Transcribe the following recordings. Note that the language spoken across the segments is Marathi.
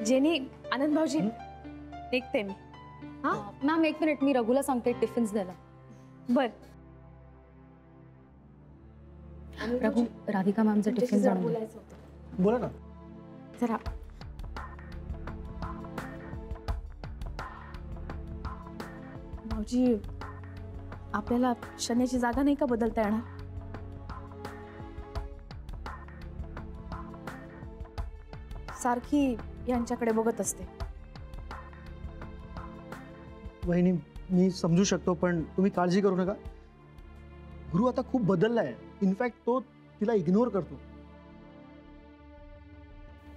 जेनी, आनंद भाऊजी, निघते मी. हाँ मॅम एक मिनिट, मी रघुला सांगते टिफिन्स द्यायला. बर. रघु, राधिका मॅमचं टिफिन आणून दे. बोला ना. जरा भाऊजी, आपल्याला शन्याची जागा नाही का बदलता येणार? सारखी यांच्याकडे बघत असते. वहिनी, मी समजू शकतो, पण तुम्ही काळजी करू नका. गुरु आता खूप बदललाय. इनफॅक्ट तो तिला इग्नोर करतो.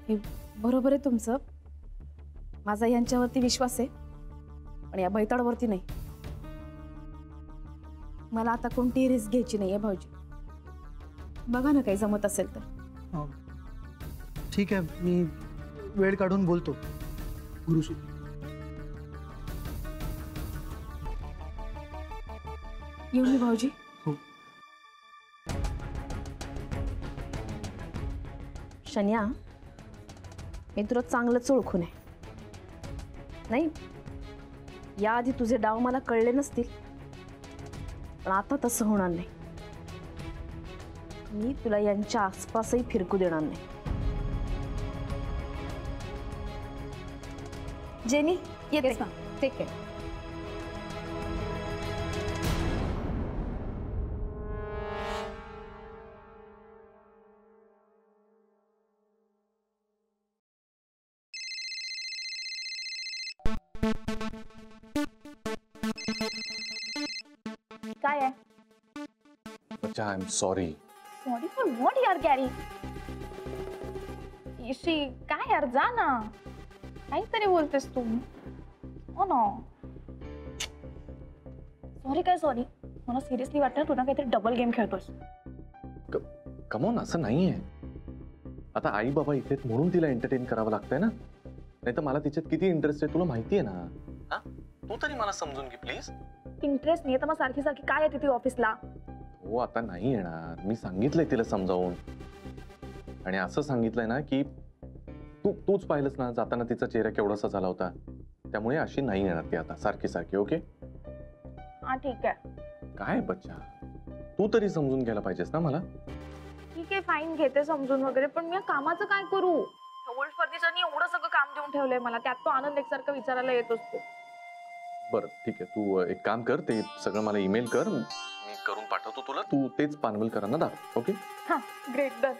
हे बरोबर आहे तुमचं. माझा यांच्यावरती विश्वास आहे, पण या बैताळवरती नाही. मला आता कोणतीही रिस्क घ्यायची नाहीये भाऊजी. बघा ना काही जमत असेल तर. ठीक आहे, मी वेळ काढून बोलतो गुरुशी. येऊ मी भाऊजी. हो. शन्या, मी तुला चांगलंच ओळखून आहे. नाही, याआधी तुझे डाव मला कळले नसतील, पण आता तसं होणार नाही. मी तुला यांच्या आसपासही फिरकू देणार नाही. जेनी, येते. Take care. काय आहे? बच्चा, I am sorry. Sorry for what यार गॅरी? इशी काय यार, जा ना. काहीतरी बोलतेस तू. हो ना. सॉरी काय सॉरी? मला सिरियसली वाटतं तू ना काहीतरी डबल गेम खेळतोस. कमॉन, असं नाहीये. आता आई बाबा इथे म्हणून तिला एंटरटेन करावं लागतंय ना. नाही तर मला तिच्यात किती इंटरेस्ट आहे तुला माहिती आहे ना. हा, तू तरी मला समजून घे प्लीज. इंटरेस्ट नाही तर मग सारखी सारखी काय येते ती ऑफिसला? हो, आता नाही येणार. मी सांगितलंय तिला समजावून, आणि असं सांगितलंय ना की तूच पाहिलंस ना जाताना तिचा चेहरा केवढासा झाला होता. त्यामुळे अशी नाही येणार ती आता सारखी सारखी. ओके? हा ठीक आहे. काय बच्चा, तू तरी समजून घ्यायला पाहिजेस ना मला. ठीक आहे, फाईन, घेते समजून वगैरे, पण मी कामाचं काय करू? ओल्ड फर्निचरनी एवढं सगळं काम देऊन ठेवलंय मला, त्यात तो आनंद एकसारखं विचारायला येत असतो. बरं ठीक आहे, तू एक काम कर, ते सगळं मला ईमेल कर, मी करून पाठवतो तुला. तू तेच पानवलकरांना दाखव. ओके? हा, ग्रेट, डन.